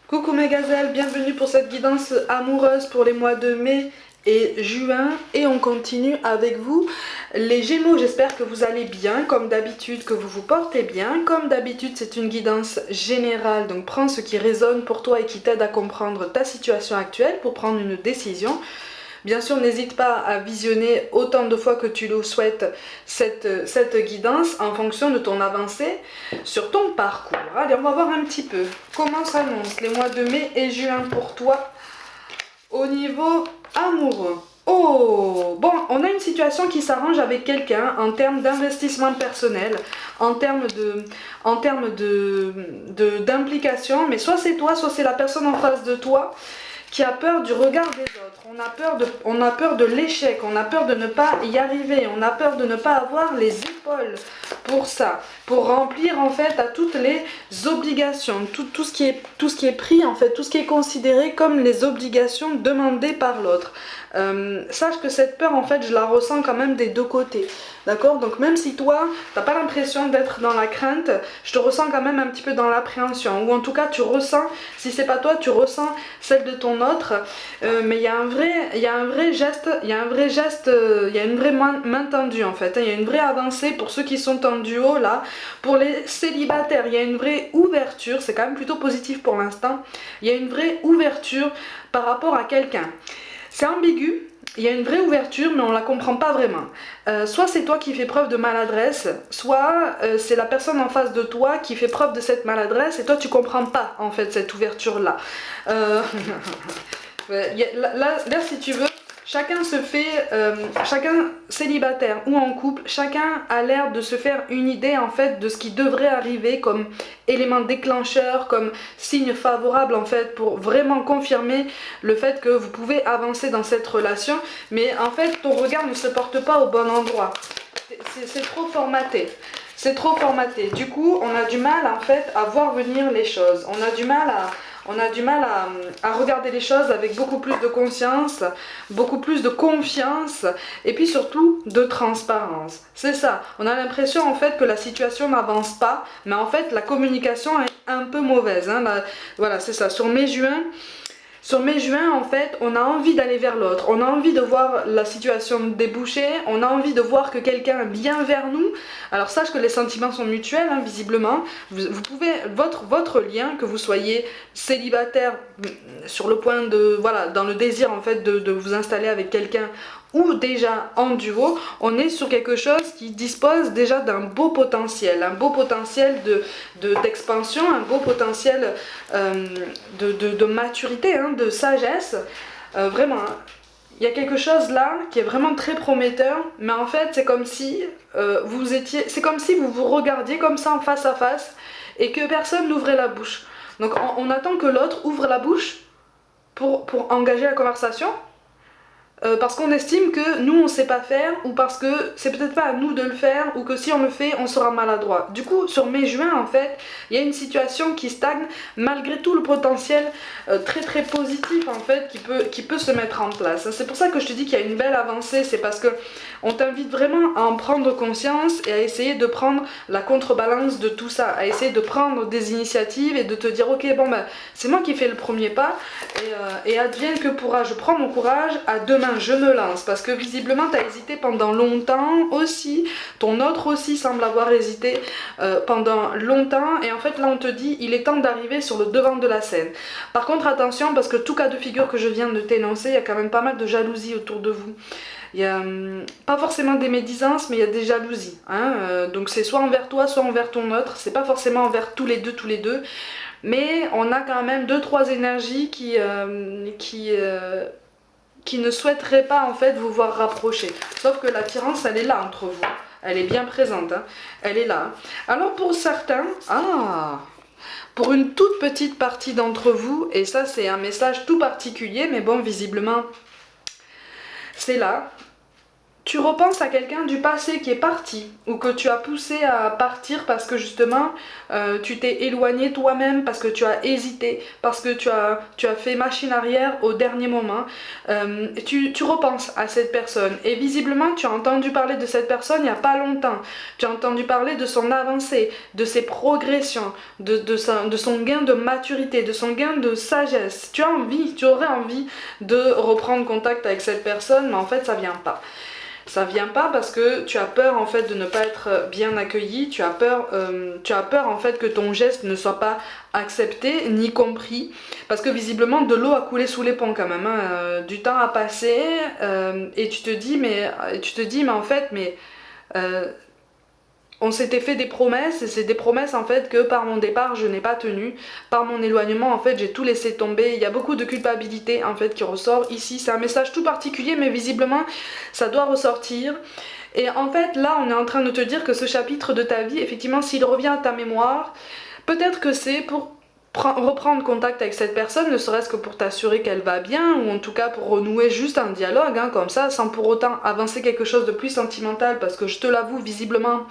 Coucou mes gazelles, bienvenue pour cette guidance amoureuse pour les mois de mai et juin et on continue avec vous les Gémeaux. J'espère que vous allez bien, comme d'habitude, que vous vous portez bien. Comme d'habitude, c'est une guidance générale, donc prends ce qui résonne pour toi et qui t'aide à comprendre ta situation actuelle pour prendre une décision. Bien sûr, n'hésite pas à visionner autant de fois que tu le souhaites cette guidance en fonction de ton avancée sur ton parcours. Allez, on va voir un petit peu comment s'annoncent les mois de mai et juin pour toi au niveau amoureux. Oh, bon, on a une situation qui s'arrange avec quelqu'un en termes d'investissement personnel, en termes d'implication, mais soit c'est toi, soit c'est la personne en face de toi qui a peur du regard des autres, on a peur de l'échec, on a peur de ne pas y arriver, on a peur de ne pas avoir les épaules pour ça, pour remplir en fait à toutes les obligations, tout ce qui est pris en fait, tout ce qui est considéré comme les obligations demandées par l'autre. Sache que cette peur en fait je la ressens quand même des deux côtés, d'accord? Donc même si toi t'as pas l'impression d'être dans la crainte, je te ressens quand même un petit peu dans l'appréhension, ou en tout cas tu ressens, si c'est pas toi tu ressens celle de ton autre, mais il y a un vrai geste, il y a une vraie main tendue en fait, hein. Il y a une vraie avancée pour ceux qui sont en duo là, pour les célibataires, il y a une vraie ouverture, c'est quand même plutôt positif pour l'instant, il y a une vraie ouverture par rapport à quelqu'un. C'est ambigu, il y a une vraie ouverture mais on la comprend pas vraiment. Soit c'est toi qui fais preuve de maladresse, soit c'est la personne en face de toi qui fait preuve de cette maladresse et toi tu comprends pas en fait cette ouverture là. Là si tu veux, chacun célibataire ou en couple, chacun a l'air de se faire une idée en fait de ce qui devrait arriver comme élément déclencheur, comme signe favorable en fait pour vraiment confirmer le fait que vous pouvez avancer dans cette relation, mais en fait ton regard ne se porte pas au bon endroit, c'est trop formaté. C'est trop formaté. Du coup, on a du mal en fait à voir venir les choses. On a du mal à regarder les choses avec beaucoup plus de conscience, beaucoup plus de confiance et puis surtout de transparence. C'est ça. On a l'impression en fait que la situation n'avance pas, mais en fait la communication est un peu mauvaise, hein. Voilà, c'est ça. Sur mai, juin, en fait, on a envie d'aller vers l'autre, on a envie de voir la situation déboucher, on a envie de voir que quelqu'un vient vers nous. Alors sache que les sentiments sont mutuels, hein, visiblement. Vous pouvez, votre lien, que vous soyez célibataire sur le point de, voilà, dans le désir en fait de vous installer avec quelqu'un ou déjà en duo, on est sur quelque chose qui dispose déjà d'un beau potentiel, d'expansion, un beau potentiel de maturité, hein, de sagesse, vraiment. Il y a quelque chose là qui est vraiment très prometteur, mais en fait c'est comme si c'est comme si vous vous regardiez comme ça en face à face et que personne n'ouvrait la bouche. Donc on attend que l'autre ouvre la bouche pour engager la conversation. Parce qu'on estime que nous on sait pas faire, ou parce que c'est peut-être pas à nous de le faire, ou que si on le fait on sera maladroit. Du coup sur mai-juin en fait il y a une situation qui stagne malgré tout le potentiel très très positif en fait qui peut se mettre en place. C'est pour ça que je te dis qu'il y a une belle avancée, c'est parce que on t'invite vraiment à en prendre conscience et à essayer de prendre la contrebalance de tout ça, à essayer de prendre des initiatives et de te dire ok bon ben c'est moi qui fais le premier pas et advienne que pourra, je prends mon courage, à demain je me lance, parce que visiblement tu as hésité pendant longtemps aussi, ton autre aussi semble avoir hésité pendant longtemps, et en fait là on te dit il est temps d'arriver sur le devant de la scène. Par contre attention, parce que tout cas de figure que je viens de t'énoncer, il y a quand même pas mal de jalousie autour de vous. Il y a pas forcément des médisances, mais il y a des jalousies, hein, donc c'est soit envers toi, soit envers ton autre, c'est pas forcément envers tous les deux, mais on a quand même 2-3 énergies qui ne souhaiteraient pas en fait vous voir rapprocher. Sauf que l'attirance elle est là entre vous, elle est bien présente, hein. Elle est là. Alors pour certains, pour une toute petite partie d'entre vous, et ça c'est un message tout particulier, mais bon visiblement c'est là. tu repenses à quelqu'un du passé qui est parti, ou que tu as poussé à partir parce que justement tu t'es éloigné toi-même, parce que tu as hésité, parce que tu as fait machine arrière au dernier moment. Tu repenses à cette personne et visiblement tu as entendu parler de cette personne il n'y a pas longtemps. Tu as entendu parler de son avancée, de ses progressions, de son gain de maturité, de son gain de sagesse. Tu aurais envie de reprendre contact avec cette personne, mais en fait ça vient pas. Ça vient pas parce que tu as peur en fait de ne pas être bien accueilli, tu as peur en fait que ton geste ne soit pas accepté ni compris, parce que visiblement de l'eau a coulé sous les ponts quand même, hein. Du temps a passé et tu te dis mais en fait on s'était fait des promesses et c'est des promesses en fait que par mon départ je n'ai pas tenu, par mon éloignement en fait j'ai tout laissé tomber. Il y a beaucoup de culpabilité en fait qui ressort ici, c'est un message tout particulier mais visiblement ça doit ressortir. Et en fait là on est en train de te dire que ce chapitre de ta vie, effectivement s'il revient à ta mémoire, peut-être que c'est pour reprendre contact avec cette personne, ne serait-ce que pour t'assurer qu'elle va bien, ou en tout cas pour renouer juste un dialogue, hein, comme ça, sans pour autant avancer quelque chose de plus sentimental, parce que je te l'avoue, visiblement,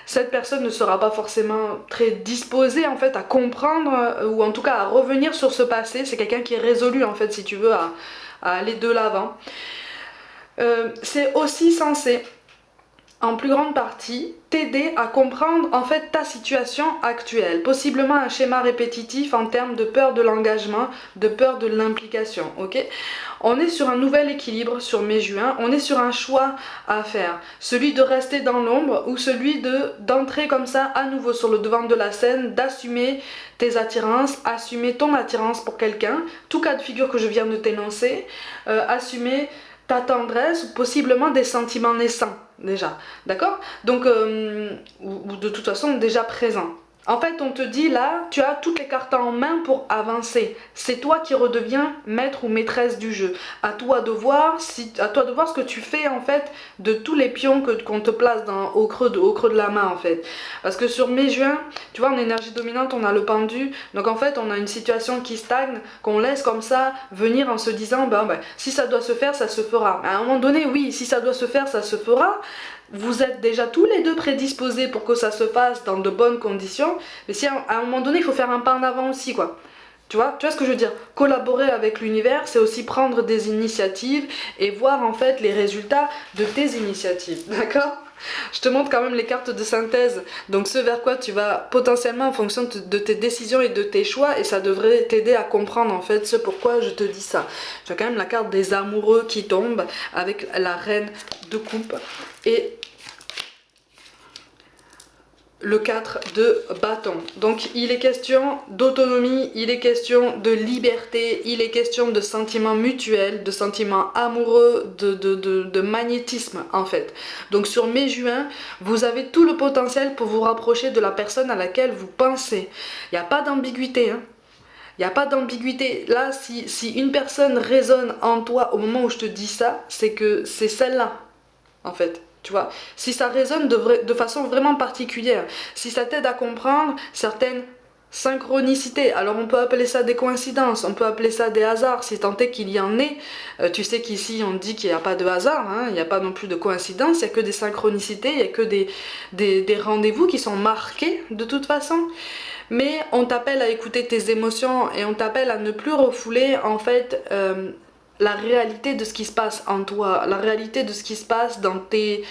cette personne ne sera pas forcément très disposée en fait à comprendre, ou en tout cas à revenir sur ce passé. C'est quelqu'un qui est résolu en fait, si tu veux, à aller de l'avant. C'est aussi censé en plus grande partie t'aider à comprendre en fait ta situation actuelle, possiblement un schéma répétitif en termes de peur de l'engagement, de peur de l'implication, ok? On est sur un nouvel équilibre sur mai-juin, on est sur un choix à faire, celui de rester dans l'ombre ou celui d'entrer comme ça à nouveau sur le devant de la scène, d'assumer tes attirances, assumer ton attirance pour quelqu'un, tout cas de figure que je viens de t'énoncer, assumer ta tendresse, ou possiblement des sentiments naissants déjà, d'accord? Donc, ou de toute façon déjà présents. En fait, on te dit là, tu as toutes les cartes en main pour avancer. C'est toi qui redeviens maître ou maîtresse du jeu. À toi de voir ce que tu fais en fait de tous les pions qu'on te place au creux de la main en fait. Parce que sur mai-juin, tu vois, en énergie dominante, on a le pendu. Donc en fait, on a une situation qui stagne, qu'on laisse comme ça venir en se disant, si ça doit se faire, ça se fera. Mais à un moment donné, oui, si ça doit se faire, ça se fera. Vous êtes déjà tous les deux prédisposés pour que ça se passe dans de bonnes conditions, mais si à un moment donné il faut faire un pas en avant aussi quoi. Tu vois ce que je veux dire? Collaborer avec l'univers, c'est aussi prendre des initiatives et voir en fait les résultats de tes initiatives, d'accord? Je te montre quand même les cartes de synthèse, donc ce vers quoi tu vas potentiellement en fonction de tes décisions et de tes choix, et ça devrait t'aider à comprendre en fait ce pourquoi je te dis ça. Tu as quand même la carte des amoureux qui tombe avec la reine de coupe et le 4 de bâton. Donc il est question d'autonomie, il est question de liberté, il est question de sentiments mutuels, de sentiments amoureux, de magnétisme en fait. Donc sur mai-juin, vous avez tout le potentiel pour vous rapprocher de la personne à laquelle vous pensez. Il n'y a pas d'ambiguïté, hein. Il n'y a pas d'ambiguïté. Là, si une personne résonne en toi au moment où je te dis ça, c'est que c'est celle-là, en fait. Tu vois, si ça résonne de façon vraiment particulière, si ça t'aide à comprendre certaines synchronicités, alors on peut appeler ça des coïncidences, on peut appeler ça des hasards, si tant est qu'il y en ait. Tu sais qu'ici on dit qu'il n'y a pas de hasard, hein, il n'y a pas non plus de coïncidence, il n'y a que des synchronicités, il n'y a que des rendez-vous qui sont marqués de toute façon. Mais on t'appelle à écouter tes émotions et on t'appelle à ne plus refouler en fait la réalité de ce qui se passe en toi, la réalité de ce qui se passe dans tes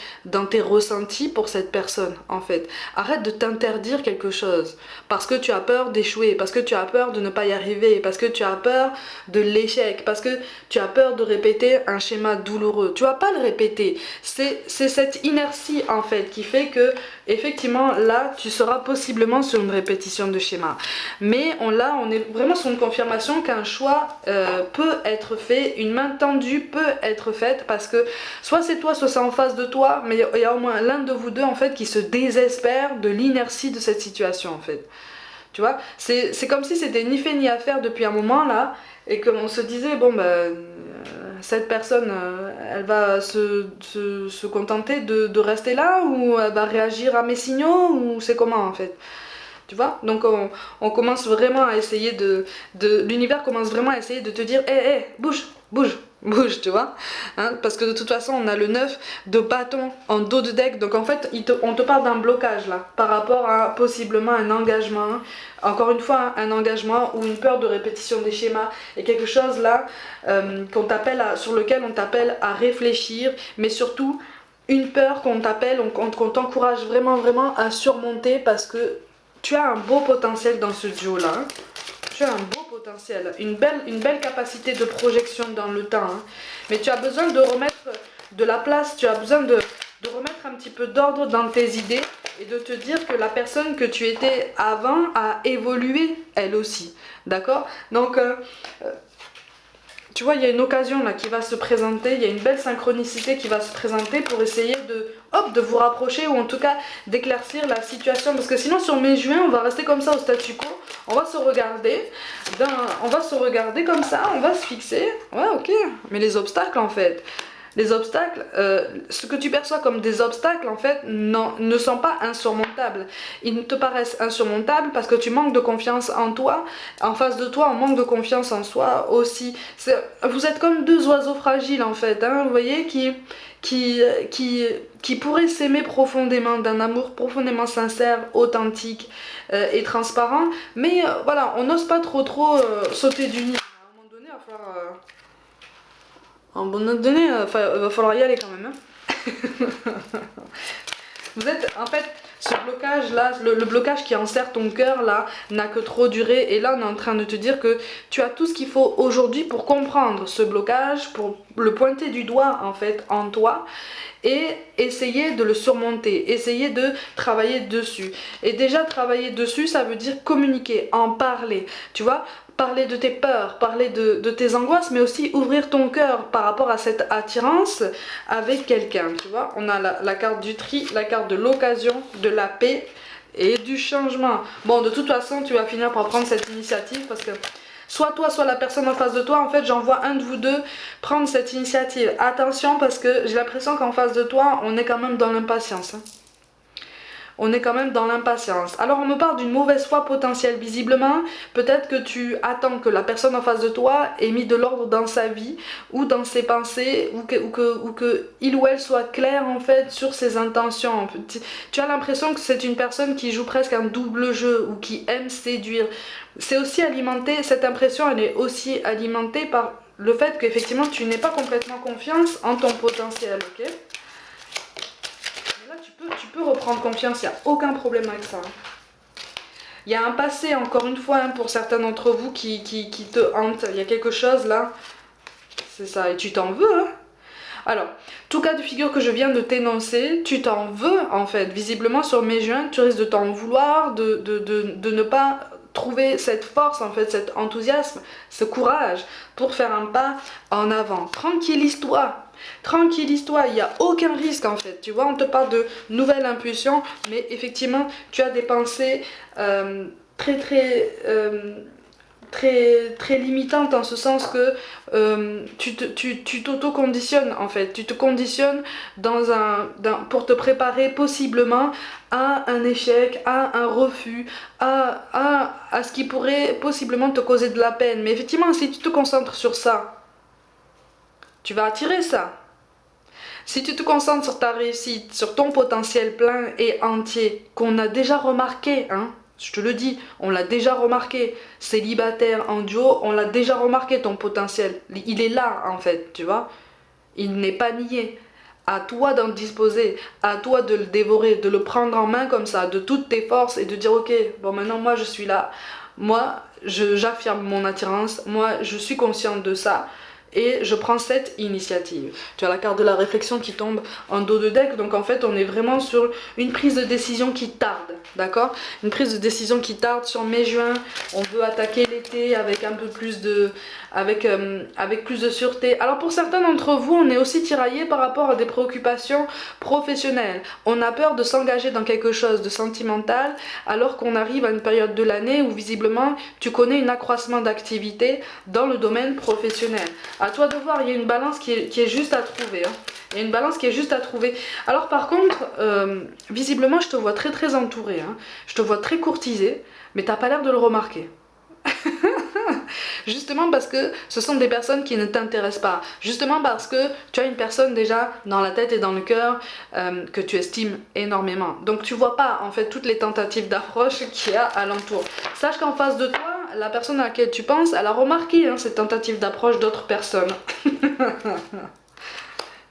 ressentis pour cette personne en fait. Arrête de t'interdire quelque chose parce que tu as peur d'échouer, parce que tu as peur de ne pas y arriver, parce que tu as peur de l'échec, parce que tu as peur de répéter un schéma douloureux. Tu vas pas le répéter, c'est cette inertie en fait qui fait que effectivement là tu seras possiblement sur une répétition de schéma. Mais on est vraiment sur une confirmation qu'un choix peut être fait, une main tendue peut être faite, parce que soit c'est toi, soit c'est en face de toi, mais il y a au moins l'un de vous deux en fait qui se désespère de l'inertie de cette situation en fait. Tu vois, c'est comme si c'était ni fait ni à faire depuis un moment là, et qu'on se disait cette personne elle va se contenter de rester là, ou elle va réagir à mes signaux, ou c'est comment en fait. Tu vois, donc on commence vraiment à essayer l'univers commence vraiment à essayer de te dire hé, bouge, bouge, tu vois, hein, parce que de toute façon on a le 9 de bâton en dos de deck, donc en fait on te parle d'un blocage là, par rapport à possiblement un engagement, encore une fois un engagement ou une peur de répétition des schémas, et quelque chose là sur lequel on t'appelle à réfléchir, mais surtout une peur qu'on t'encourage vraiment à surmonter, parce que tu as un beau potentiel dans ce duo là, hein. Tu as un beau potentiel, une belle capacité de projection dans le temps, hein. Mais tu as besoin de remettre de la place, tu as besoin de remettre un petit peu d'ordre dans tes idées et de te dire que la personne que tu étais avant a évolué elle aussi, d'accord? Donc, tu vois, il y a une occasion là qui va se présenter, il y a une belle synchronicité qui va se présenter pour essayer de vous rapprocher, ou en tout cas d'éclaircir la situation, parce que sinon sur mai-juin on va rester comme ça au statu quo, on va se regarder, on va se regarder comme ça, on va se fixer, ouais ok, mais les obstacles en fait, les obstacles, ce que tu perçois comme des obstacles en fait ne sont pas insurmontables. Ils te paraissent insurmontables parce que tu manques de confiance en toi. En face de toi, on manque de confiance en soi aussi. Vous êtes comme deux oiseaux fragiles en fait, hein, vous voyez, qui pourraient s'aimer profondément, d'un amour profondément sincère, authentique et transparent. Mais voilà, on n'ose pas trop sauter du nid. À un moment donné, il va falloir... à un moment donné, il va falloir y aller quand même, hein. Vous êtes, en fait, ce blocage là, le blocage qui enserre ton cœur là, n'a que trop duré. Et là, on est en train de te dire que tu as tout ce qu'il faut aujourd'hui pour comprendre ce blocage, pour le pointer du doigt en fait en toi, et essayer de le surmonter, essayer de travailler dessus. Et déjà, travailler dessus, ça veut dire communiquer, en parler, tu vois, parler de tes peurs, parler de tes angoisses, mais aussi ouvrir ton cœur par rapport à cette attirance avec quelqu'un, tu vois. On a la carte du tri, la carte de l'occasion, de la paix et du changement. Bon, de toute façon, tu vas finir par prendre cette initiative, parce que soit toi, soit la personne en face de toi, en fait, j'envoie un de vous deux prendre cette initiative. Attention, parce que j'ai l'impression qu'en face de toi, on est quand même dans l'impatience, hein. On est quand même dans l'impatience. Alors on me parle d'une mauvaise foi potentielle. Visiblement, peut-être que tu attends que la personne en face de toi ait mis de l'ordre dans sa vie ou dans ses pensées, ou que il ou elle soit clair en fait sur ses intentions. Tu as l'impression que c'est une personne qui joue presque un double jeu ou qui aime séduire. C'est aussi alimenté, cette impression elle est aussi alimentée par le fait qu'effectivement tu n'aies pas complètement confiance en ton potentiel, ok? Tu peux reprendre confiance, il n'y a aucun problème avec ça. Il y a un passé, encore une fois, hein, pour certains d'entre vous qui te hante. Il y a quelque chose là, c'est ça, et tu t'en veux, hein. Alors, tout cas de figure que je viens de t'énoncer, tu t'en veux en fait. Visiblement sur mai-juin, tu risques de t'en vouloir, de ne pas trouver cette force en fait, cet enthousiasme, ce courage pour faire un pas en avant. Tranquillise-toi. Tranquillise-toi, il n'y a aucun risque en fait. Tu vois, on te parle de nouvelles impulsions, mais effectivement, tu as des pensées très très très limitante, en ce sens que tu t'auto-conditionnes en fait, tu te conditionnes pour te préparer possiblement à un échec, à un refus, à ce qui pourrait possiblement te causer de la peine. Mais effectivement, si tu te concentres sur ça, tu vas attirer ça. Si tu te concentres sur ta réussite, sur ton potentiel plein et entier, qu'on a déjà remarqué, hein, je te le dis, on l'a déjà remarqué, célibataire en duo, on l'a déjà remarqué ton potentiel. Il est là en fait, tu vois. Il n'est pas nié. À toi d'en disposer, à toi de le dévorer, de le prendre en main comme ça, de toutes tes forces, et de dire ok, bon maintenant moi je suis là, moi j'affirme mon attirance, moi je suis consciente de ça. Et je prends cette initiative. Tu as la carte de la réflexion qui tombe en dos de deck. Donc en fait on est vraiment sur une prise de décision qui tarde. D'accord? Une prise de décision qui tarde sur mai-juin. On veut attaquer l'été avec un peu plus de... avec plus de sûreté. Alors pour certains d'entre vous, on est aussi tiraillé par rapport à des préoccupations professionnelles. On a peur de s'engager dans quelque chose de sentimental, alors qu'on arrive à une période de l'année où visiblement tu connais un accroissement d'activité dans le domaine professionnel. À toi de voir, il y a une balance qui est juste à trouver, hein. Il y a une balance qui est juste à trouver. Alors par contre, visiblement je te vois très très entourée, hein. Je te vois très courtisée, mais t'as pas l'air de le remarquer. Justement parce que ce sont des personnes qui ne t'intéressent pas. Justement parce que tu as une personne déjà dans la tête et dans le cœur que tu estimes énormément. Donc tu vois pas en fait toutes les tentatives d'approche qu'il y a alentour. Sache qu'en face de toi, la personne à laquelle tu penses, elle a remarqué ces tentatives d'approche d'autres personnes.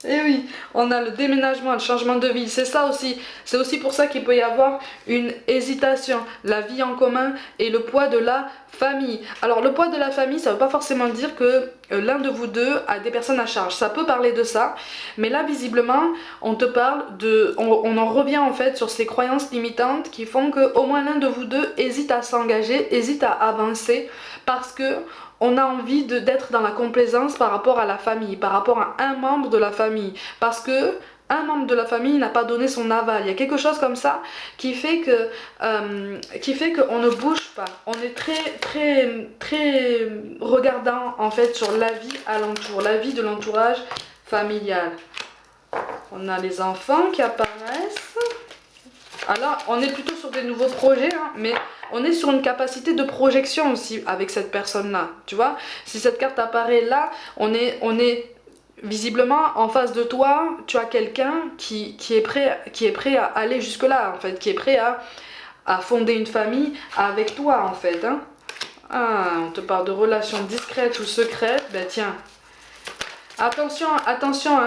Et oui, on a le déménagement, le changement de ville, c'est ça aussi. C'est aussi pour ça qu'il peut y avoir une hésitation, la vie en commun et le poids de la famille. Alors le poids de la famille, ça ne veut pas forcément dire que l'un de vous deux a des personnes à charge. Ça peut parler de ça, mais là visiblement, on te parle de... On en revient en fait sur ces croyances limitantes qui font que au moins l'un de vous deux hésite à s'engager, hésite à avancer parce que on a envie d'être dans la complaisance par rapport à la famille, par rapport à un membre de la famille. Parce que un membre de la famille n'a pas donné son aval. Il y a quelque chose comme ça qui fait que qu'on ne bouge pas. On est très regardant en fait sur la vie alentour, la vie de l'entourage familial. On a les enfants qui apparaissent. Alors, on est plutôt sur des nouveaux projets, mais on est sur une capacité de projection aussi avec cette personne-là, tu vois. Si cette carte apparaît là, on est visiblement en face de toi, tu as quelqu'un qui est prêt à aller jusque-là, en fait, qui est prêt à fonder une famille avec toi, en fait. Ah, on te parle de relations discrètes ou secrètes, ben tiens. Attention, attention,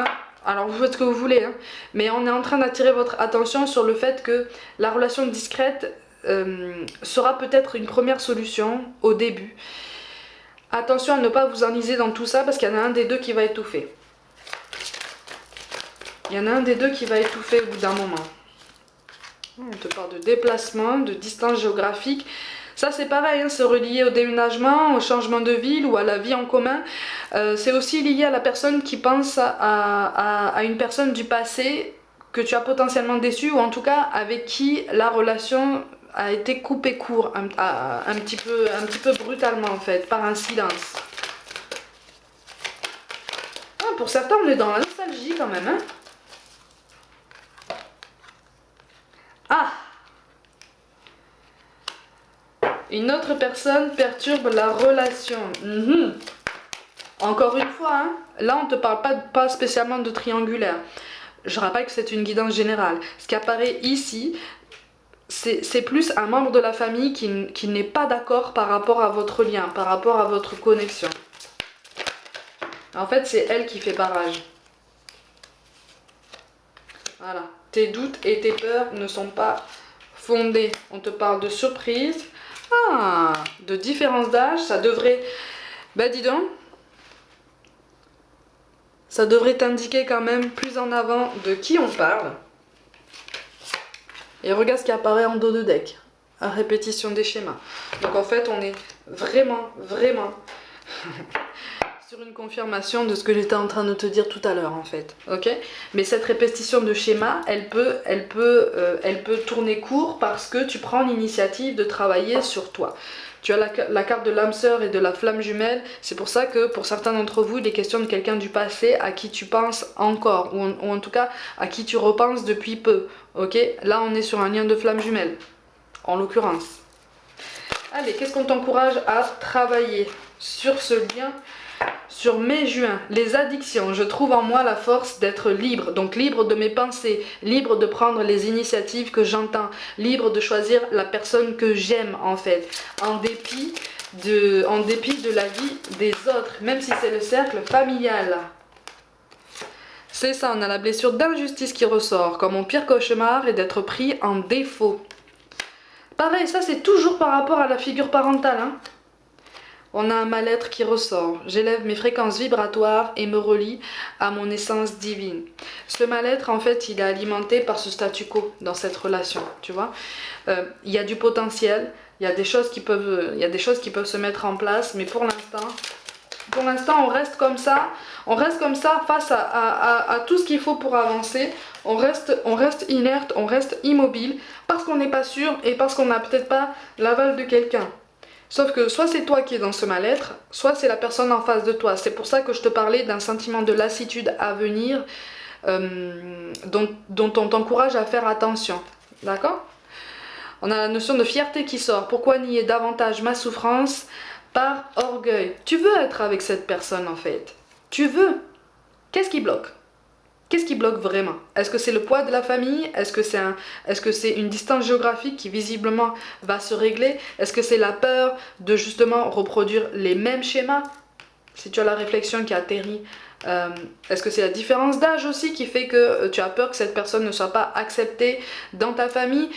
Alors vous faites ce que vous voulez, mais on est en train d'attirer votre attention sur le fait que la relation discrète sera peut-être une première solution au début. Attention à ne pas vous enliser dans tout ça parce qu'il y en a un des deux qui va étouffer. Il y en a un des deux qui va étouffer au bout d'un moment. On te parle de déplacement, de distance géographique. Ça c'est pareil, c'est relié au déménagement, au changement de ville ou à la vie en commun. C'est aussi lié à la personne qui pense à une personne du passé que tu as potentiellement déçue ou en tout cas avec qui la relation a été coupée court un petit peu brutalement en fait, par un silence. Ah, pour certains on est dans la nostalgie quand même. Ah! Une autre personne perturbe la relation. Encore une fois, là on ne te parle pas spécialement de triangulaire. Je rappelle que c'est une guidance générale. Ce qui apparaît ici, c'est plus un membre de la famille qui n'est pas d'accord par rapport à votre lien, par rapport à votre connexion. En fait, c'est elle qui fait barrage. Voilà. Tes doutes et tes peurs ne sont pas fondés. On te parle de surprise. Ah, de différence d'âge, ça devrait... Bah dis donc, ça devrait t'indiquer quand même plus en avant de qui on parle. Et regarde ce qui apparaît en dos de deck. À répétition des schémas. Donc en fait, on est vraiment sur une confirmation de ce que j'étais en train de te dire tout à l'heure en fait. Ok? Mais cette répétition de schéma, elle peut tourner court parce que tu prends l'initiative de travailler sur toi. Tu as la carte de l'âme sœur et de la flamme jumelle. C'est pour ça que pour certains d'entre vous, il est question de quelqu'un du passé à qui tu penses encore. Ou en tout cas, à qui tu repenses depuis peu. Ok? Là, on est sur un lien de flamme jumelle. En l'occurrence. Allez, qu'est-ce qu'on t'encourage à travailler sur ce lien? Sur mai-juin, les addictions, je trouve en moi la force d'être libre, donc libre de mes pensées, libre de prendre les initiatives que j'entends, libre de choisir la personne que j'aime en fait, en dépit de la vie des autres, même si c'est le cercle familial. C'est ça, on a la blessure d'injustice qui ressort, comme mon pire cauchemar est d'être pris en défaut. Pareil, ça c'est toujours par rapport à la figure parentale, On a un mal-être qui ressort. J'élève mes fréquences vibratoires et me relie à mon essence divine. Ce mal-être, en fait, il est alimenté par ce statu quo dans cette relation, tu vois. Il y a du potentiel, il y a des choses qui peuvent se mettre en place, mais pour l'instant, on reste comme ça. On reste comme ça face à tout ce qu'il faut pour avancer. On reste inerte, on reste immobile parce qu'on n'est pas sûr et parce qu'on n'a peut-être pas l'aval de quelqu'un. Sauf que soit c'est toi qui es dans ce mal-être, soit c'est la personne en face de toi. C'est pour ça que je te parlais d'un sentiment de lassitude à venir dont on t'encourage à faire attention. D'accord? On a la notion de fierté qui sort. Pourquoi nier davantage ma souffrance par orgueil. Tu veux être avec cette personne en fait. Tu veux. Qu'est-ce qui bloque? Qu'est-ce qui bloque vraiment? Est-ce que c'est le poids de la famille? Est-ce que c'est une distance géographique qui visiblement va se régler? Est-ce que c'est la peur de justement reproduire les mêmes schémas? Si tu as la réflexion qui atterrit, est-ce que c'est la différence d'âge aussi qui fait que tu as peur que cette personne ne soit pas acceptée dans ta famille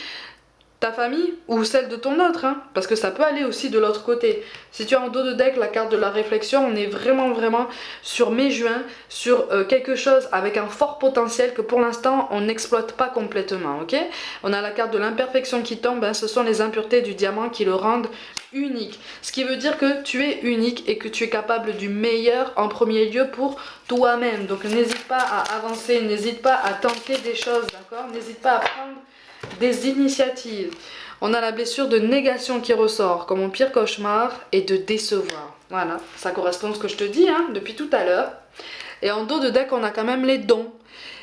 ou celle de ton autre, hein, parce que ça peut aller aussi de l'autre côté. Si tu as en dos de deck la carte de la réflexion, on est vraiment sur mai-juin, sur quelque chose avec un fort potentiel que pour l'instant on n'exploite pas complètement, ok? On a la carte de l'imperfection qui tombe, hein, ce sont les impuretés du diamant qui le rendent unique. Ce qui veut dire que tu es unique et que tu es capable du meilleur en premier lieu pour toi-même. Donc n'hésite pas à avancer, n'hésite pas à tenter des choses, d'accord? N'hésite pas à prendre des initiatives. On a la blessure de négation qui ressort comme mon pire cauchemar et de décevoir. Voilà, ça correspond à ce que je te dis hein, depuis tout à l'heure. Et en dos de deck, on a quand même les dons.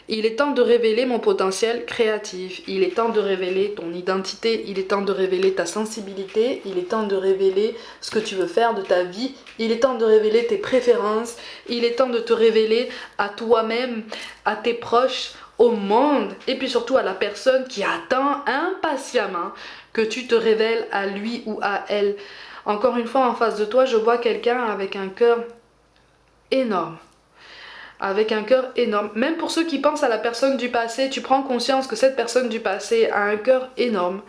Il est temps de révéler mon potentiel créatif. Il est temps de révéler ton identité. Il est temps de révéler ta sensibilité. Il est temps de révéler ce que tu veux faire de ta vie. Il est temps de révéler tes préférences. Il est temps de te révéler à toi-même, à tes proches, au monde et puis surtout à la personne qui attend impatiemment que tu te révèles à lui ou à elle. Encore une fois, en face de toi, je vois quelqu'un avec un cœur énorme. Avec un cœur énorme. Même pour ceux qui pensent à la personne du passé, tu prends conscience que cette personne du passé a un cœur énorme.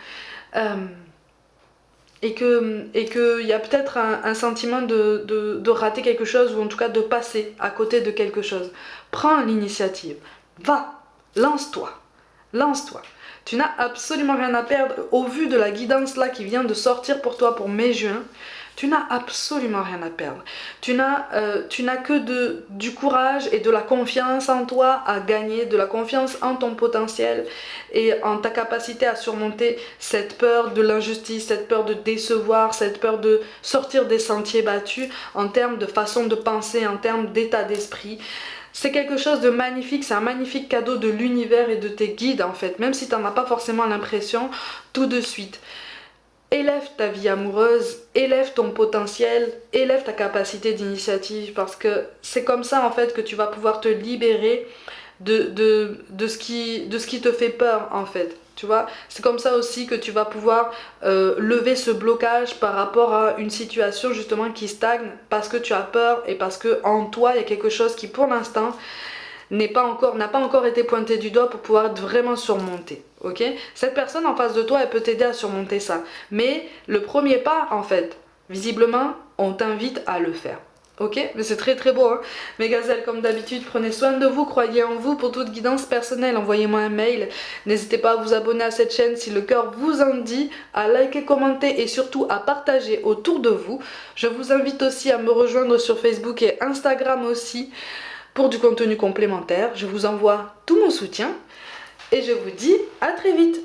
Et qu'il y a peut-être un sentiment de rater quelque chose ou en tout cas de passer à côté de quelque chose. Prends l'initiative. Va! Lance-toi, lance-toi. Tu n'as absolument rien à perdre au vu de la guidance là qui vient de sortir pour toi pour mai-juin. Tu n'as absolument rien à perdre. Tu n'as que du courage et de la confiance en toi à gagner, de la confiance en ton potentiel et en ta capacité à surmonter cette peur de l'injustice, cette peur de décevoir, cette peur de sortir des sentiers battus en termes de façon de penser, en termes d'état d'esprit. C'est quelque chose de magnifique, c'est un magnifique cadeau de l'univers et de tes guides en fait, même si tu n'en as pas forcément l'impression tout de suite. Élève ta vie amoureuse, élève ton potentiel, élève ta capacité d'initiative parce que c'est comme ça en fait que tu vas pouvoir te libérer de ce qui te fait peur en fait. Tu vois, c'est comme ça aussi que tu vas pouvoir lever ce blocage par rapport à une situation justement qui stagne parce que tu as peur et parce que en toi il y a quelque chose qui pour l'instant n'a pas encore été pointé du doigt pour pouvoir vraiment surmonter. Ok? Cette personne en face de toi, elle peut t'aider à surmonter ça. Mais le premier pas, en fait, visiblement, on t'invite à le faire. Ok? Mais c'est très très beau, hein? Mes gazelles, comme d'habitude, prenez soin de vous, croyez en vous. Pour toute guidance personnelle, envoyez-moi un mail. N'hésitez pas à vous abonner à cette chaîne si le cœur vous en dit, à liker, commenter et surtout à partager autour de vous. Je vous invite aussi à me rejoindre sur Facebook et Instagram aussi pour du contenu complémentaire. Je vous envoie tout mon soutien et je vous dis à très vite.